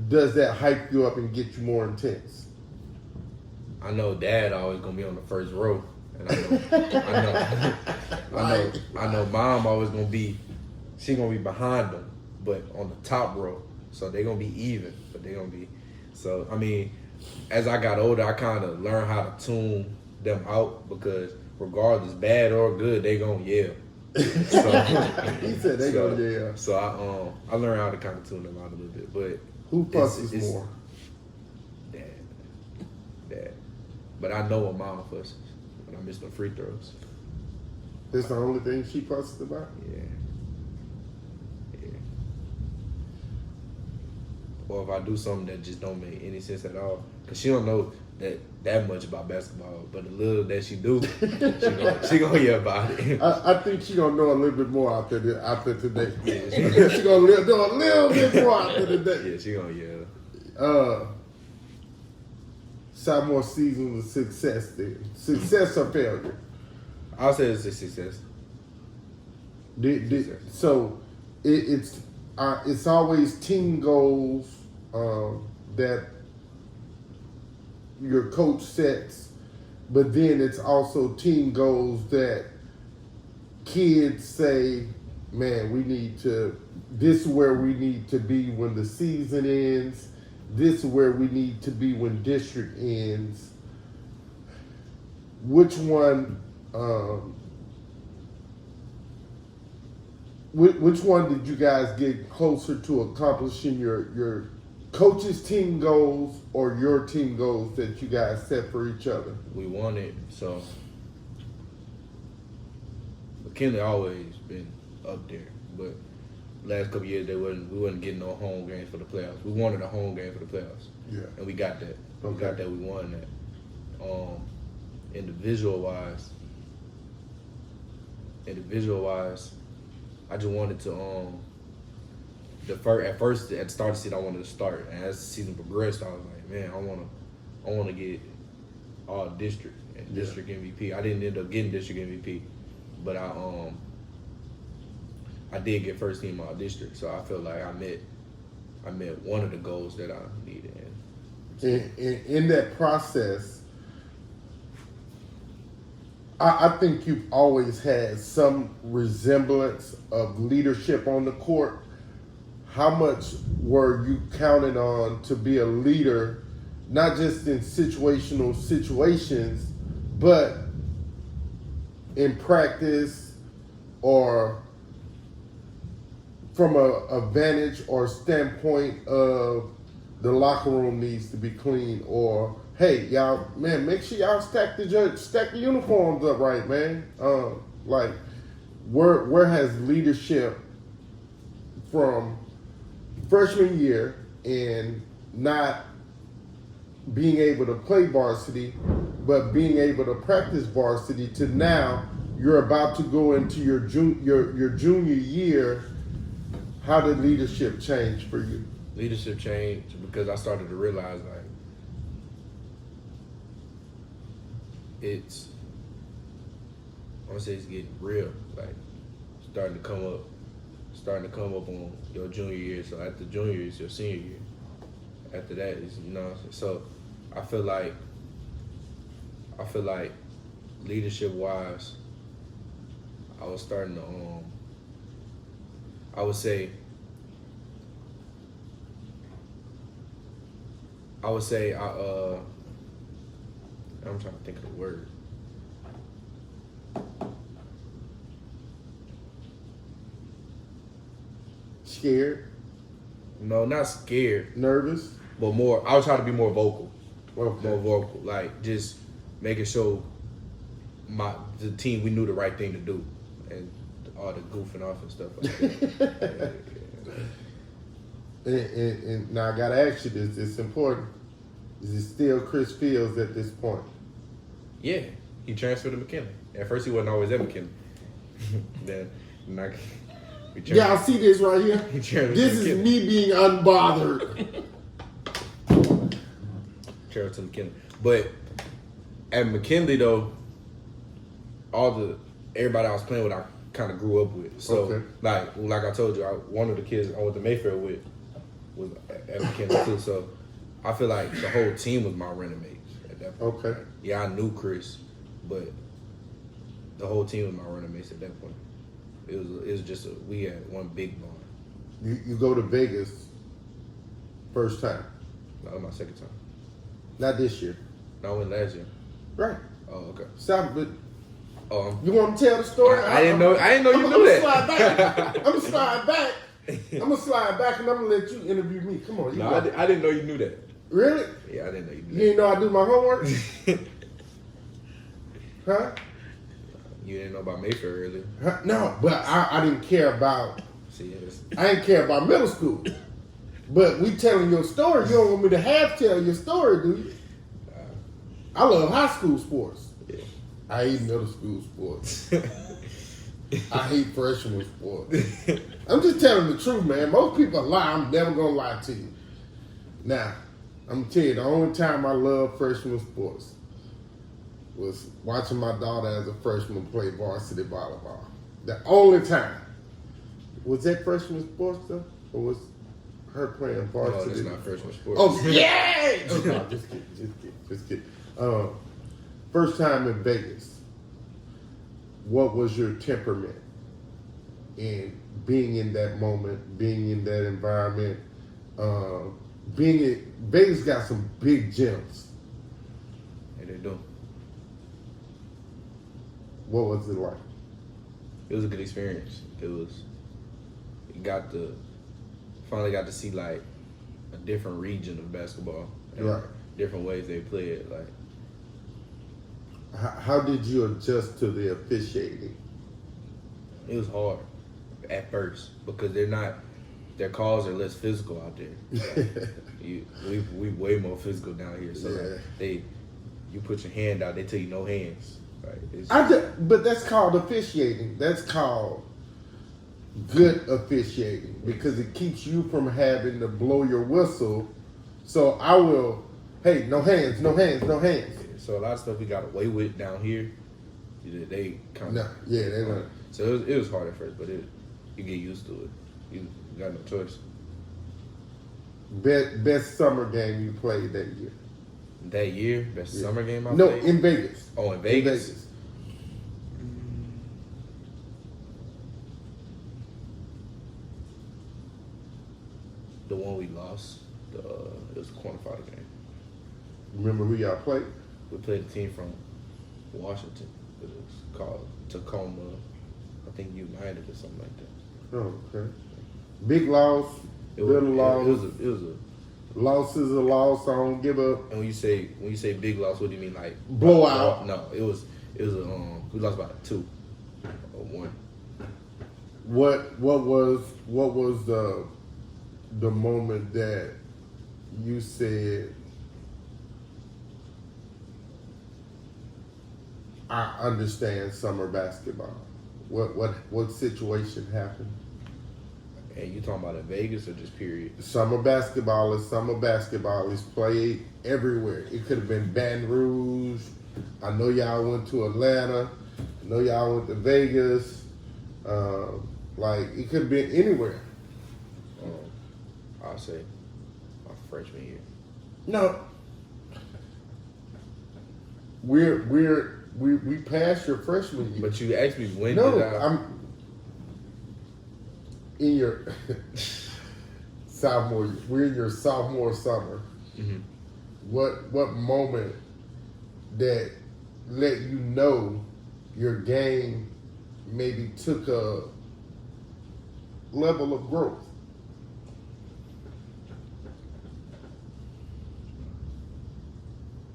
does that hype you up and get you more intense? I know Dad always gonna be on the first row, and I know Mom always gonna be. She gonna be behind them, but on the top row. So they gonna be even, but they gonna be. So I mean, as I got older, I kind of learned how to tune them out because regardless, bad or good, they gonna yell. So, he said they gonna yell. So I learned how to kind of tune them out a little bit, but who fusses more? Dad. But I know when Mom fusses when I miss my free throws. That's the only thing she fusses about? Yeah. Or if I do something that just don't make any sense at all. Because she don't know that much about basketball. But the little that she do, she gonna hear about it. I think she gonna know a little bit more after today. Yeah, she gonna know a little bit more after today. Yeah, she gonna yell. Sophomore season was success then. Success or failure? I'll say it's a success. So it's always team goals that your coach sets, but then it's also team goals that kids say, man, this is where we need to be when the season ends. This is where we need to be when district ends. Which one did you guys get closer to accomplishing your coach's team goals or your team goals that you guys set for each other? We won it, so McKinley always been up there, but last couple of years we wasn't getting no home games for the playoffs. We wanted a home game for the playoffs. Yeah. And we got that. We got that. We won that. Individual wise, I just wanted to at first at the start of the season I wanted to start, and as the season progressed, I was like, man, I want to get all district and district MVP. I didn't end up getting district MVP, but I did get first team all district, so I felt like I met one of the goals that I needed. In that process, I think you've always had some resemblance of leadership on the court. How much were you counted on to be a leader, not just in situational situations, but in practice or from a vantage or standpoint of the locker room needs to be clean, or hey, y'all, man, make sure y'all stack the uniforms up right, man. Like, where has leadership from freshman year and not being able to play varsity, but being able to practice varsity, to now you're about to go into your junior year? How did leadership change for you? Leadership changed because I started to realize like it's getting real. Like starting to come up on your junior year. So after junior year, it's your senior year. After that is so I feel like leadership wise, I was starting to I would say I'm trying to think of the word. Scared? No, not scared. Nervous? But more, I was trying to be more vocal. Okay. More vocal. Like just making sure the team, we knew the right thing to do. And all the goofing off and stuff like that. And now I gotta ask you this, it's important. Is it still Chris Fields at this point? Yeah, he transferred to McKinley. At first he wasn't always at McKinley. Then Y'all see this right here? This is me being unbothered. Transferred to McKinley. But at McKinley though, everybody I was playing with I kind of grew up with. So like I told you, one of the kids I went to Mayfair with was at McKinley too. So I feel like the whole team was my running-mates at that point. Okay. Yeah, I knew Chris, but the whole team was my running-mates at that point. It was just we had one big bond. You go to Vegas first time? That was my second time. Not this year. No, I went last year. Right. Oh, okay. Stop, but Oh, you want to tell the story? I didn't know you knew that. I'm gonna slide back. I'm gonna slide back and I'm gonna let you interview me. Come on. I didn't know you knew that. Really? Yeah, I didn't know you knew You didn't know I do my homework? Huh? You didn't know about Mayfair earlier. Huh? No, but I didn't care about. See, I didn't care about middle school. But we telling your story. You don't want me to tell your story, do you? I love high school sports. Yeah. I hate middle school sports. I hate freshman sports. I'm just telling the truth, man. Most people lie. I'm never gonna lie to you. Now, I'm gonna tell you, the only time I loved freshman sports was watching my daughter as a freshman play varsity volleyball. The only time. Was that freshman sports though? Or was her playing varsity? No, that's not freshman sports. Oh, yeah! Oh, no, just kidding. First time in Vegas, what was your temperament in being in that moment, being in that environment? Vegas got some big gyms. Yeah, they do. What was it like? It was a good experience. Finally got to see like a different region of basketball. And right. Different ways they play it. Like, how did you adjust to the officiating? it was hard at first because they're not their calls are less physical out there. Like, we way more physical down here. So like, you put your hand out, they tell you no hands. Right? But that's called officiating. That's called good officiating because it keeps you from having to blow your whistle. So I will, hey, no hands, no hands, no hands. So a lot of stuff we got away with down here, they kind of they don't. So it was hard at first, but you get used to it. You got no choice. Best summer game you played that year? That year, best summer game I played? No, in Vegas. Oh, in Vegas. The one we lost, it was a quarterfinal game. Remember who y'all played? We played a team from Washington. It was called Tacoma, I think United or something like that. Oh, okay. Big loss, little loss. It was a loss is a loss. I don't give up. And when you say big loss, what do you mean, like blowout? No, it was we lost by 2 or 1. What was the moment that you said, I understand summer basketball? What situation happened? And you talking about in Vegas or just period? Summer basketball is played everywhere. It could have been Baton Rouge. I know y'all went to Atlanta. I know y'all went to Vegas. Like it could have been anywhere. I'll say my freshman year. No. We passed your freshman year. But you asked me when no, did I? I'm in your sophomore. We're in your sophomore summer. Mm-hmm. What moment that let you know your game maybe took a level of growth?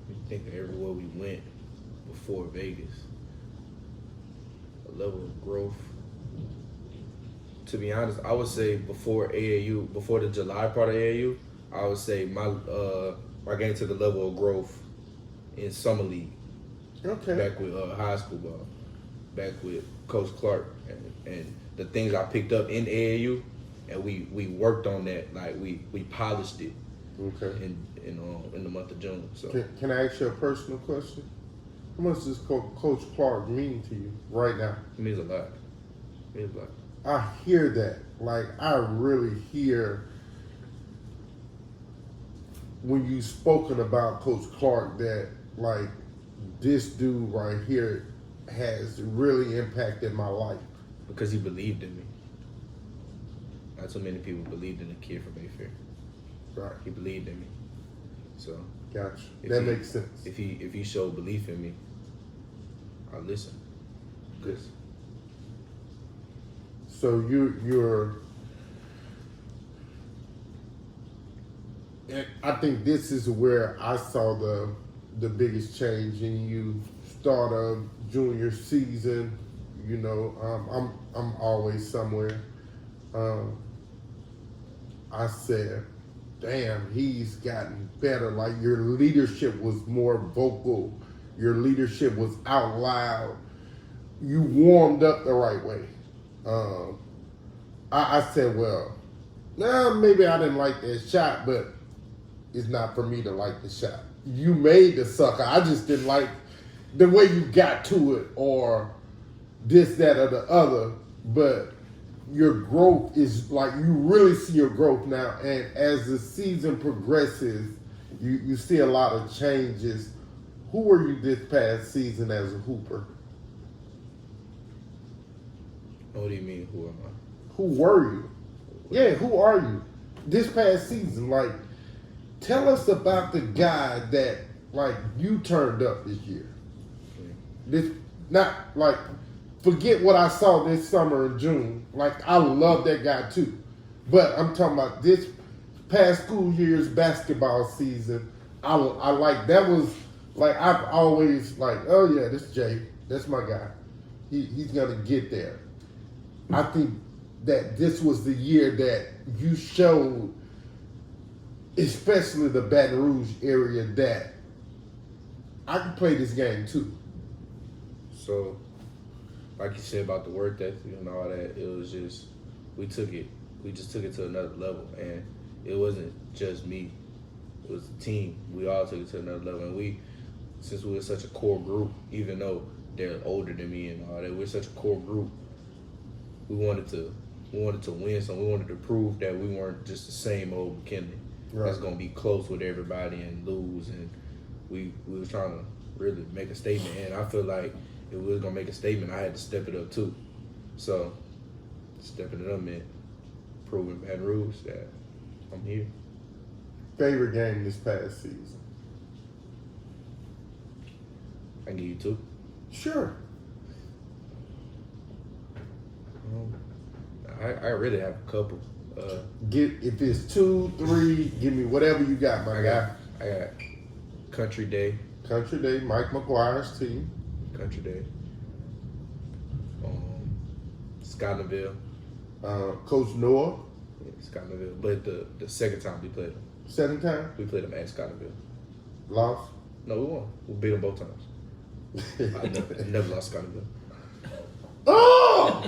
You think of everywhere we went before Vegas, a level of growth. To be honest, I would say before AAU, before the July part of AAU, I would say my game to the level of growth in summer league. Okay. Back with high school ball, back with Coach Clark, and the things I picked up in AAU, and we worked on that, like we polished it. Okay. In the month of June. So can I ask you a personal question? How much does Coach Clark mean to you right now? it means a lot. It means a lot. I hear that. Like, I really hear when you've spoken about Coach Clark that, like, this dude right here has really impacted my life. Because he believed in me. Not so many people believed in a kid from Mayfair. Right. He believed in me. So gotcha. That makes sense. If he showed belief in me, I listen. Good. So you're and I think this is where I saw the biggest change in you. Start of junior season, you know, I'm always somewhere. I said, damn, he's gotten better. Like, your leadership was more vocal. Your leadership was out loud. You warmed up the right way. I said, well, maybe I didn't like that shot, but it's not for me to like the shot. You made the sucker. I just didn't like the way you got to it or this, that, or the other. But your growth is like, you really see your growth now. And as the season progresses, you see a lot of changes. Who were you this past season as a hooper? What do you mean, who am I? Who were you? Yeah, who are you this past season? Like, tell us about the guy that, like, you turned up this year. Okay. This, not like, forget what I saw this summer in June. Like, I love that guy too. But I'm talking about this past school year's basketball season. I like, that was, like, I've always, like, oh yeah, this Jay, that's my guy. He's going to get there. I think that this was the year that you showed, especially the Baton Rouge area, that I can play this game too? So, like you said about the work ethic and all that, it was just we just took it to another level, and it wasn't just me, it was the team. We all took it to another level, and since we were such a core group, even though they're older than me and all that, we're such a core group. We wanted to win, so we wanted to prove that we weren't just the same old McKinley that's gonna be close with everybody and lose, and we were trying to really make a statement. And I feel like if we was gonna make a statement, I had to step it up too. So stepping it up meant proving Baton Rouge that I'm here. Favorite game this past season? I can give you two. Sure. I really have a couple. If it's 2, 3, give me whatever you got, my guy. I got Country Day. Country Day, Mike McGuire's team. Country Day. Scotlandville. Coach Noah. Yeah, Scotlandville. But the second time we played them. Second time? We played them at Scotlandville. Lost? No, we won. We beat them both times. I never lost Scotlandville. Oh,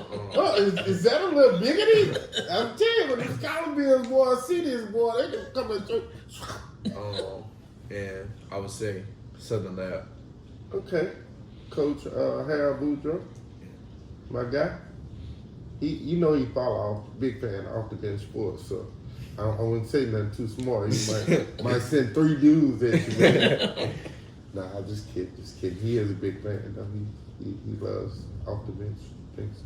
is that a little biggity? I'm telling you, when the Scotlandville boys see this boy, they just come and show. And I would say Southern Lab. Okay, Coach Harold Boudreaux, my guy. He follow off, big fan off the bench sports, so I wouldn't say nothing too smart. He might send 3 dudes at you, man. Nah, I just kidding. He is a big fan, though. He loves off the bench things.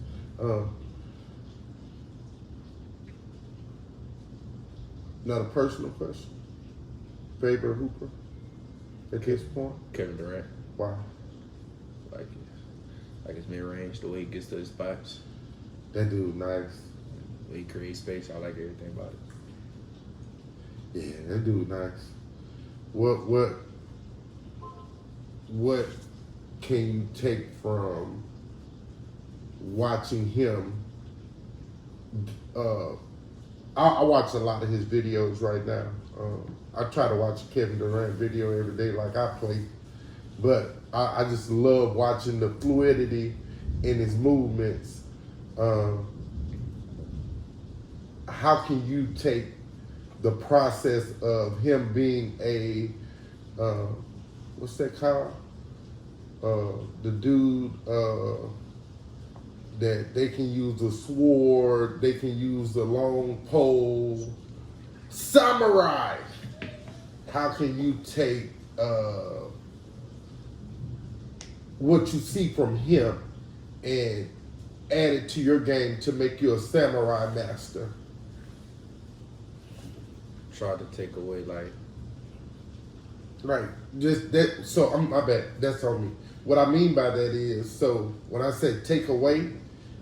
Not a personal question. Favorite hooper at this point? Kevin Durant. Wow. Like his mid-range, the way he gets to his spots. That dude nice. The way he creates space, I like everything about it. Yeah, that dude nice. What can you take from watching him? I watch a lot of his videos right now. I try to watch a Kevin Durant video every day like I play. But I just love watching the fluidity in his movements. How can you take the process of him being a, what's that called? The dude that they can use the sword, they can use the long pole. Samurai! How can you take what you see from him and add it to your game to make you a samurai master? Try to take away Right. Just that. So my bad. That's on me. What I mean by that is, so when I say take away,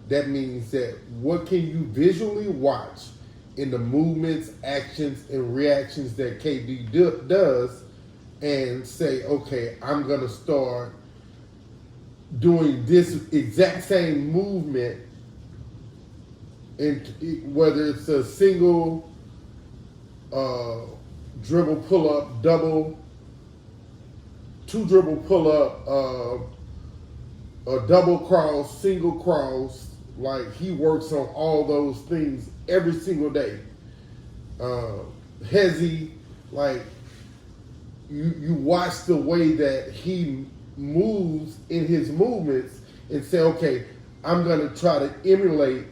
that means that what can you visually watch in the movements, actions, and reactions that KD does, and say, okay, I'm gonna start doing this exact same movement, and whether it's a single dribble pull up, double, 2 dribble pull up, a double cross, single cross. Like, he works on all those things every single day. Hezzy, like, you watch the way that he moves in his movements and say, okay, I'm going to try to emulate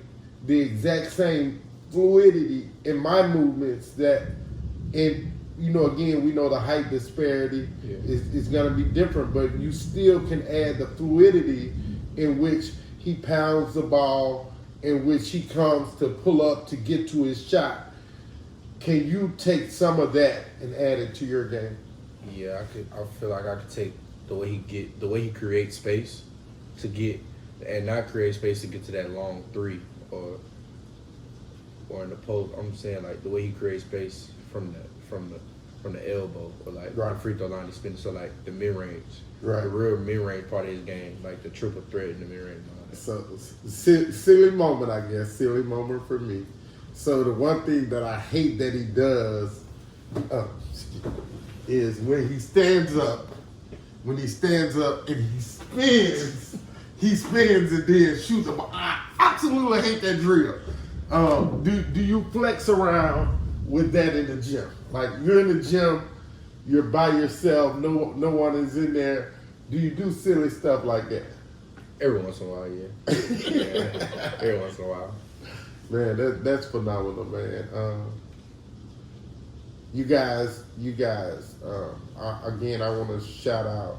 the exact same fluidity in my movements that, and again, we know the height disparity is going to be different, but you still can add the fluidity in which he pounds the ball, in which he comes to pull up to get to his shot. Can you take some of that and add it to your game? Yeah, I feel like I could take the way he creates space to get, and not create space to get to that long 3 or in the post. I'm saying, like, the way he creates space from the from the elbow or like Right. the free throw line. He's spinning so like the mid range, Right. the real mid range part of his game, like the triple threat in the mid range. So silly moment, I guess. Silly moment for me. So the one thing that I hate that he does is when he stands up. When he stands up and he spins and then shoots them. I absolutely hate that drill. Do you flex around with that in the gym? Like you're in the gym, you're by yourself, no one is in there. Do you do silly stuff like that? Every once in a while, yeah. Yeah, every once in a while. Man, that's phenomenal, man. You guys. Again, I want to shout out.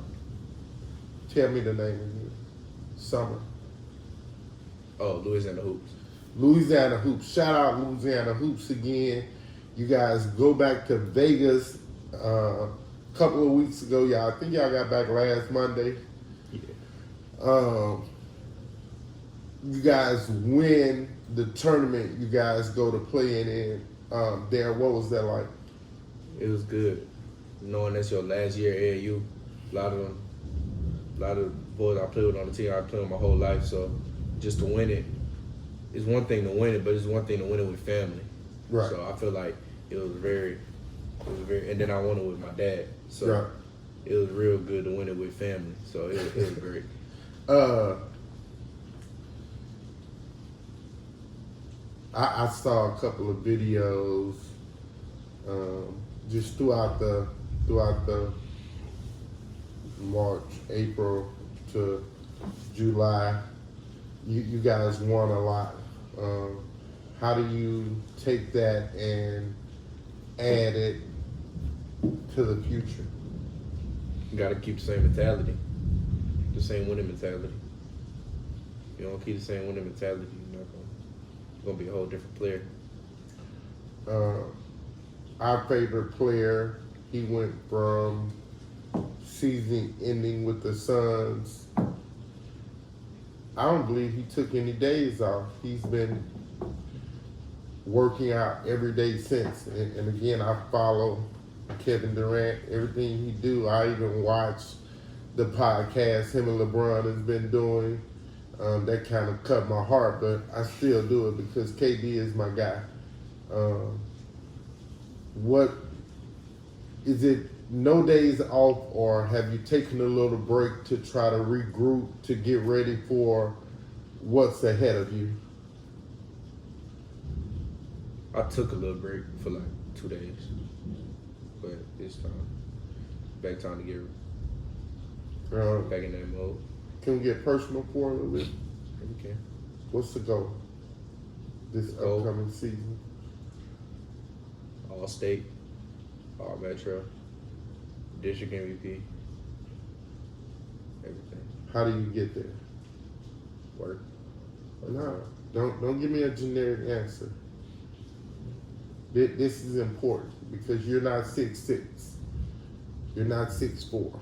Tell me the name again. Summer. Oh, Louisiana Hoops. Louisiana Hoops. Shout out Louisiana Hoops again. You guys go back to Vegas a couple of weeks ago. I think y'all got back last Monday. Yeah. You guys win the tournament. You guys go to play in. There, what was that like? It was good. Knowing that's your last year at AAU, a lot of boys I played with on the team, I played with my whole life. So just to win it, it's one thing to win it, but it's one thing to win it with family. Right. So I feel like it was very, and then I won it with my dad. So Right. it was real good to win it with family. So it was great. I saw a couple of videos just throughout the March, April to July. You guys won a lot. How do you take that and add it to the future? You got to keep the same mentality, the same winning mentality. If you don't keep the same winning mentality, you're gonna be a whole different player. Our favorite player, he went from season ending with the Suns. I don't believe he took any days off. He's been working out every day since. And again, I follow Kevin Durant, everything he do. I even watch the podcast him and LeBron has been doing. That kind of cut my heart, but I still do it because KD is my guy. What is it? No days off, or have you taken a little break to try to regroup to get ready for what's ahead of you? I took a little break for like 2 days, but it's time to get back in that mode. Can we get personal for a little bit? Okay. What's the goal this Goal? upcoming season? All state, all metro, district MVP, everything. How do you get there? Work. No, don't give me a generic answer. This is important because you're not 6'6". You're not 6'4".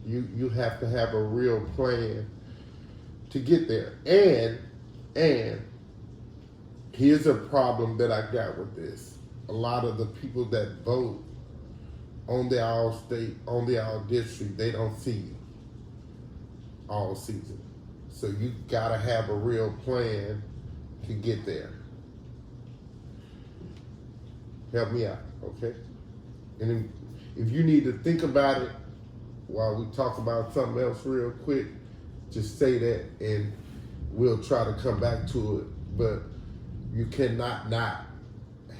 You have to have a real plan to get there. And here's a problem that I got with this. A lot of the people that vote on the all-state, on the all-district, they don't see you all season. So you gotta have a real plan to get there. Help me out, okay? And if you need to think about it while we talk about something else real quick, just say that and we'll try to come back to it. But you cannot not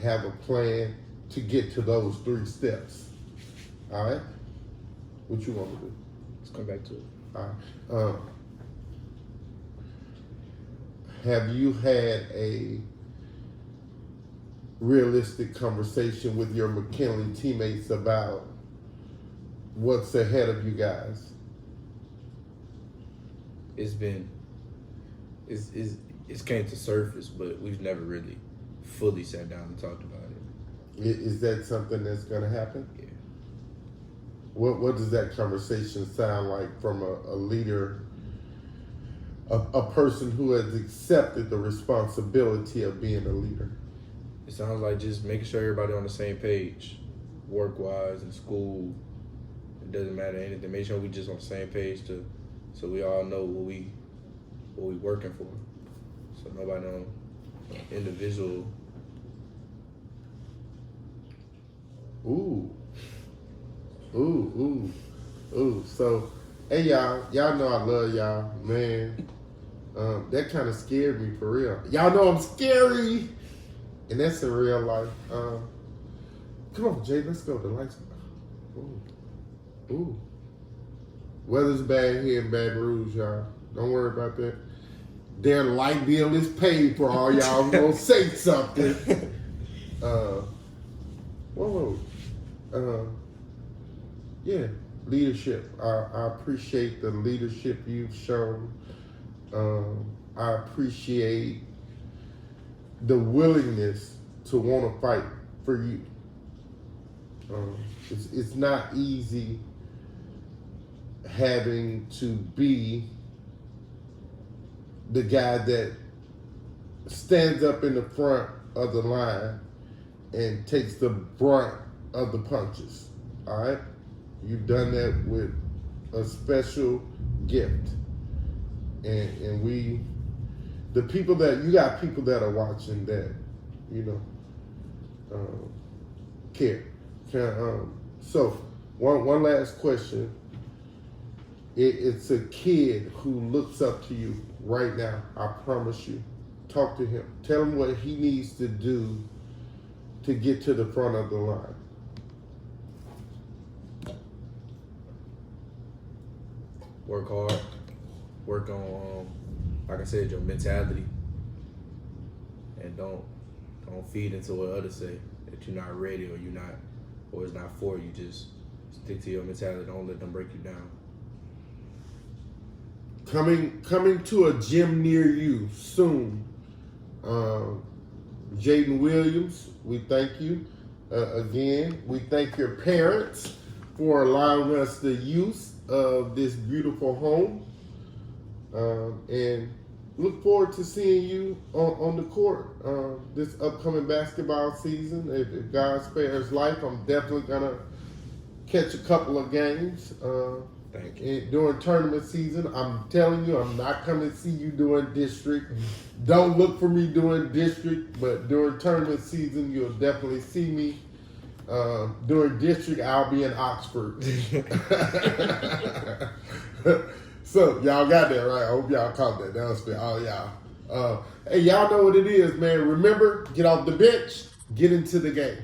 have a plan to get to those 3 steps. All right? What you want to do? Let's come back to it. All right. Have you had a realistic conversation with your McKinley teammates about what's ahead of you guys? It's came to surface, but we've never really fully sat down and talked about it. Is that something that's going to happen? Yeah. What does that conversation sound like from a leader, a person who has accepted the responsibility of being a leader? It sounds like just making sure everybody on the same page. work-wise and school. It doesn't matter anything. Make sure we just on the same page so we all know what we working for. So nobody know individual. Ooh. So, hey y'all know I love y'all, man. That kind of scared me for real. Y'all know I'm scary, and that's in real life. Come on, Jay, let's go. The lights. Ooh. Weather's bad here in Baton Rouge, y'all. Don't worry about that. Their light bill is paid for all y'all who gonna say something. Whoa. Yeah, leadership. I appreciate the leadership you've shown. I appreciate the willingness to want to fight for you. It's not easy having to be the guy that stands up in the front of the line and takes the brunt of the punches. All right? You've done that with a special gift. And we, the people that, you got people that are watching that, care. So, one last question. It's a kid who looks up to you right now. I promise you. Talk to him. Tell him what he needs to do to get to the front of the line. Work hard. Work on, like I said, your mentality. And don't feed into what others say that you're not ready or it's not for you. Just stick to your mentality. Don't let them break you down. Coming to a gym near you soon. Jaydin Williams, we thank you again. We thank your parents for allowing us the use of this beautiful home. And look forward to seeing you on the court this upcoming basketball season. If God spares life, I'm definitely gonna catch a couple of games. Thank you. During tournament season, I'm telling you, I'm not coming to see you doing district. Don't look for me doing district, but during tournament season, you'll definitely see me. During district, I'll be in Oxford. So y'all got that right. I hope y'all caught that. That was for all y'all. Hey, y'all know what it is, man. Remember, get off the bench, get into the game.